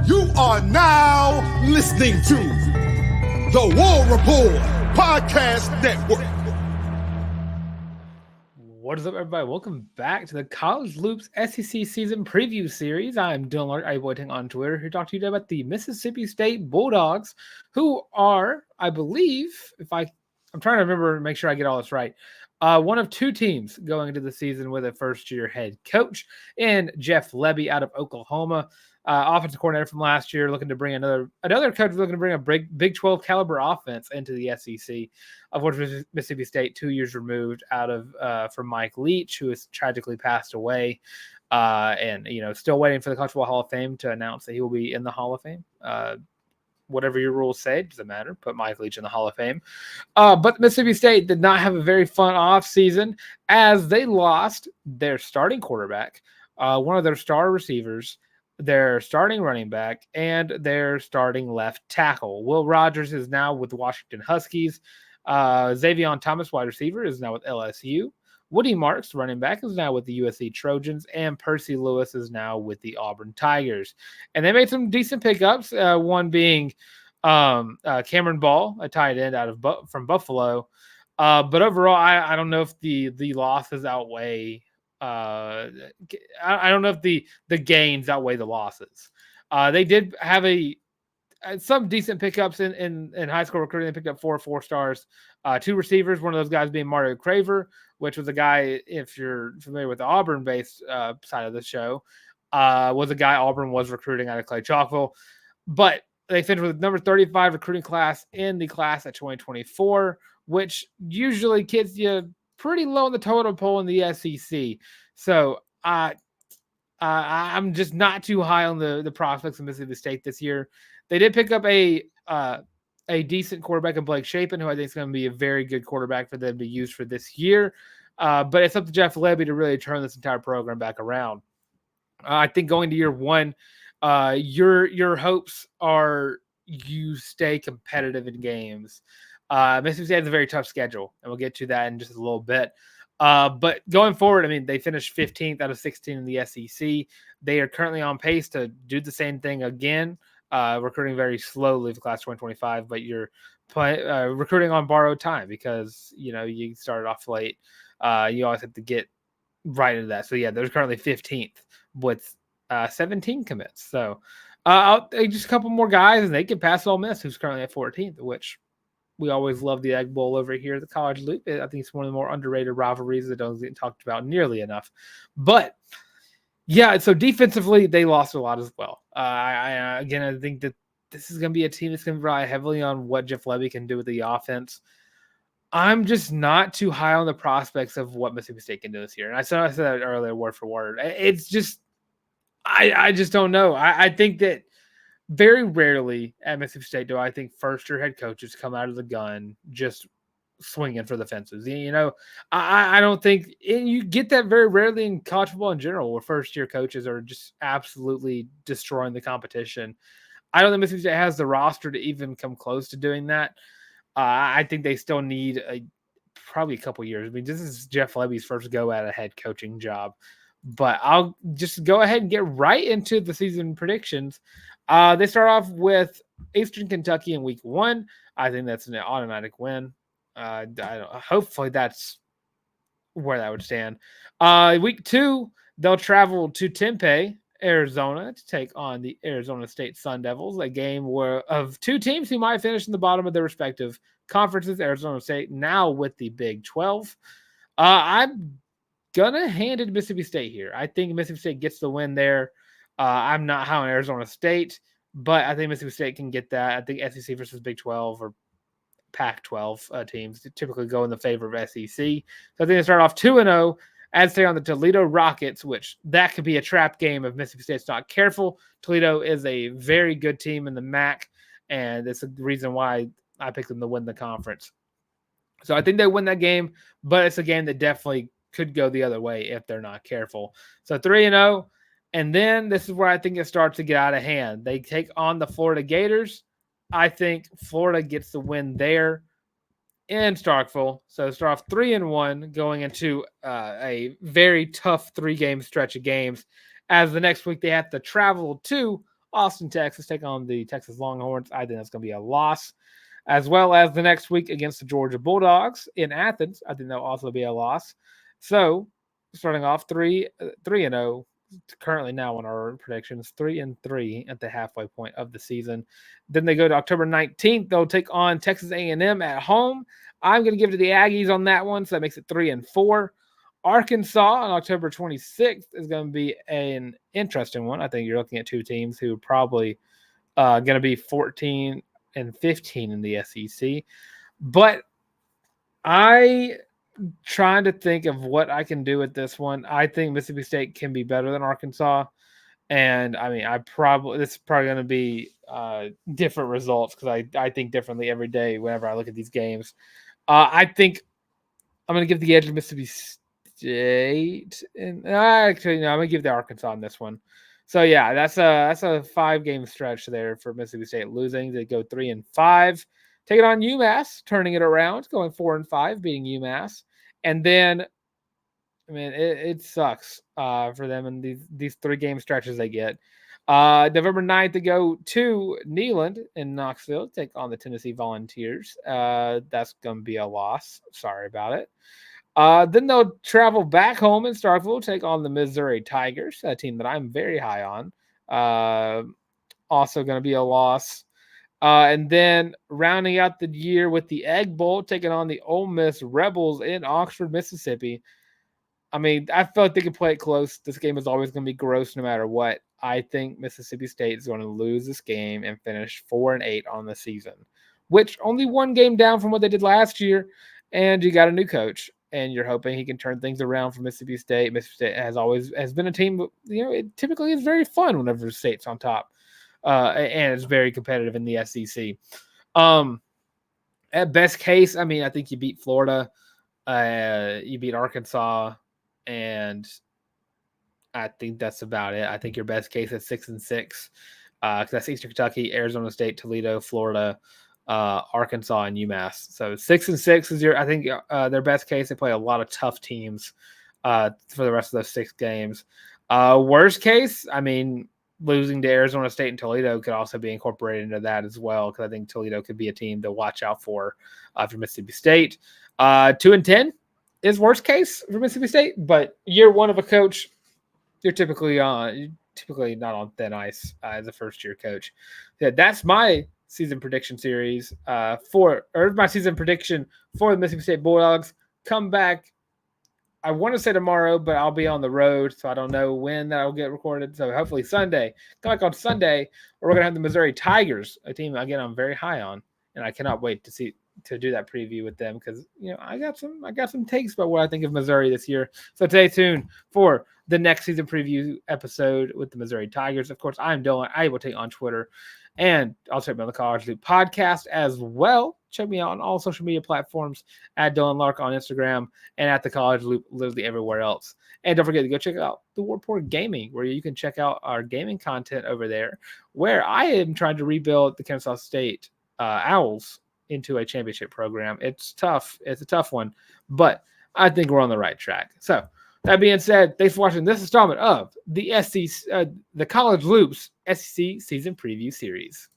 You are now listening to the War Report Podcast Network. What is up, everybody? Welcome back to the College Loops SEC Season Preview Series. I'm Dylan Larck, waiting on Twitter, here to talk to you today about the Mississippi State Bulldogs, who are, I believe, I'm trying to remember and make sure I get all this right, one of two teams going into the season with a first-year head coach in Jeff Lebby out of Oklahoma. Offensive coordinator from last year, looking to bring another coach looking to bring a Big 12 caliber offense into the SEC, of which Mississippi State 2 years removed out of from Mike Leach, who has tragically passed away, and still waiting for the College Football Hall of Fame to announce that he will be in the Hall of Fame. Whatever your rules say, it doesn't matter. Put Mike Leach in the Hall of Fame. But Mississippi State did not have a very fun offseason as they lost their starting quarterback, one of their star receivers, their starting running back, and their starting left tackle. Will Rogers is now with the Washington Huskies. Xavier Thomas, wide receiver, is now with LSU. Woody Marks, running back, is now with the USC Trojans, and Percy Lewis is now with the Auburn Tigers. And they made some decent pickups, one being Cameron Ball, a tight end from Buffalo. But overall, I don't know if the losses outweigh I don't know if the gains outweigh the losses. They did have some decent pickups in high school recruiting. They picked up 4 stars, 2 receivers. One of those guys being Mario Craver, which was a guy, if you're familiar with the Auburn-based side of the show, was a guy Auburn was recruiting out of Clay Chalkville. But they finished with number 35 recruiting class in the class at 2024, which usually gets you pretty low on the totem pole in the SEC. So I'm just not too high on the prospects of Mississippi State this year. They did pick up a decent quarterback in Blake Shapen, who I think is going to be a very good quarterback for them to use for this year. But it's up to Jeff Lebby to really turn this entire program back around. I think going to year one, your hopes are you stay competitive in games. Mississippi State has a very tough schedule, and we'll get to that in just a little bit. But going forward, I mean, they finished 15th out of 16 in the SEC. They are currently on pace to do the same thing again, recruiting very slowly for class 2025, but you're recruiting on borrowed time because, you started off late. You always have to get right into that. So, yeah, there's currently 15th with 17 commits. So, just a couple more guys, and they can pass Ole Miss, who's currently at 14th, which we always love the Egg Bowl over here at the College Loop. I think it's one of the more underrated rivalries that doesn't get talked about nearly enough. But, yeah, so defensively, they lost a lot as well. I think that this is going to be a team that's going to rely heavily on what Jeff Lebby can do with the offense. I'm just not too high on the prospects of what Mississippi State can do this year. And I said that earlier, word for word. It's just I just don't know. I think that very rarely at Mississippi State do I think first-year head coaches come out of the gun just swinging for the fences. I don't think – and you get that very rarely in college football in general, where first-year coaches are just absolutely destroying the competition. I don't think Mississippi State has the roster to even come close to doing that. I think they still need probably a couple years. I mean, this is Jeff Lebby's first go at a head coaching job. But I'll just go ahead and get right into the season predictions. They start off with Eastern Kentucky in week 1. I think that's an automatic win. Hopefully that's where that would stand. Week 2, they'll travel to Tempe, Arizona, to take on the Arizona State Sun Devils, a game of two teams who might finish in the bottom of their respective conferences. Arizona State now with the Big 12. I'm gonna hand it to Mississippi State here. I think Mississippi State gets the win there. I'm not high on Arizona State, but I think Mississippi State can get that. I think SEC versus Big 12 or Pac-12 teams typically go in the favor of SEC. So I think they start off 2-0 as they on the Toledo Rockets, which that could be a trap game if Mississippi State's not careful. Toledo is a very good team in the MAC, and it's the reason why I picked them to win the conference. So I think they win that game, but it's a game that definitely could go the other way if they're not careful. So 3-0, and then this is where I think it starts to get out of hand. They take on the Florida Gators. I think Florida gets the win there in Starkville. So start off 3-1 going into a very tough 3-game stretch of games, as the next week they have to travel to Austin, Texas, take on the Texas Longhorns. I think that's going to be a loss. As well as the next week against the Georgia Bulldogs in Athens. I think that'll also be a loss. So starting off 3-0 currently now on our predictions, 3-3 at the halfway point of the season. Then they go to October 19th. They'll take on Texas A&M at home. I'm going to give it to the Aggies on that one, so that makes it 3-4. Arkansas on October 26th is going to be an interesting one. I think you're looking at two teams who are probably going to be 14-15 in the SEC. But I trying to think of what I can do with this one. I think Mississippi State can be better than Arkansas. And I mean, this is probably going to be different results because I think differently every day whenever I look at these games. I think I'm going to give the edge to Mississippi State. And actually, no, I'm going to give the Arkansas on this one. So yeah, that's a 5-game stretch there for Mississippi State losing. They go 3-5. Take it on UMass, turning it around, going 4-5, beating UMass. And then, I mean, it sucks for them in these 3-game stretches they get. November 9th, they go to Neyland in Knoxville, take on the Tennessee Volunteers. That's going to be a loss. Sorry about it. Then they'll travel back home in Starkville, take on the Missouri Tigers, a team that I'm very high on. Also going to be a loss. And then rounding out the year with the Egg Bowl, taking on the Ole Miss Rebels in Oxford, Mississippi. I mean, I feel like they can play it close. This game is always going to be gross no matter what. I think Mississippi State is going to lose this game and finish 4-8 on the season, which only one game down from what they did last year. And you got a new coach, and you're hoping he can turn things around for Mississippi State. Mississippi State has been a team, it typically is very fun whenever the state's on top. And it's very competitive in the SEC. At best case, I mean, I think you beat Florida, you beat Arkansas, and I think that's about it. I think your best case is 6-6, because that's Eastern Kentucky, Arizona State, Toledo, Florida, Arkansas, and UMass. So 6-6 is I think their best case. They play a lot of tough teams for the rest of those 6 games. Worst case, I mean, losing to Arizona State and Toledo could also be incorporated into that as well, because I think Toledo could be a team to watch out for Mississippi State. 2-10 is worst case for Mississippi State, but year one of a coach, you're typically not on thin ice as a first-year coach. Yeah, that's my season prediction series my season prediction for the Mississippi State Bulldogs. Come back, I want to say tomorrow, but I'll be on the road, so I don't know when that will get recorded. So hopefully Sunday. Come back on Sunday, where we're going to have the Missouri Tigers, a team, again, I'm very high on, and I cannot wait to do that preview with them because, I got some takes about what I think of Missouri this year. So stay tuned for the next season preview episode with the Missouri Tigers. Of course, I'm Dylan. I will take on Twitter, and I'll check me on the College Loop podcast as well. Check me out on all social media platforms at Dylan Larck on Instagram and at the College Loop, literally everywhere else. And don't forget to go check out the War Report Gaming, where you can check out our gaming content over there, where I am trying to rebuild the Kansas State Owls into a championship program. It's tough. It's a tough one, but I think we're on the right track. So that being said, thanks for watching this installment of the the College Loops SEC Season Preview Series.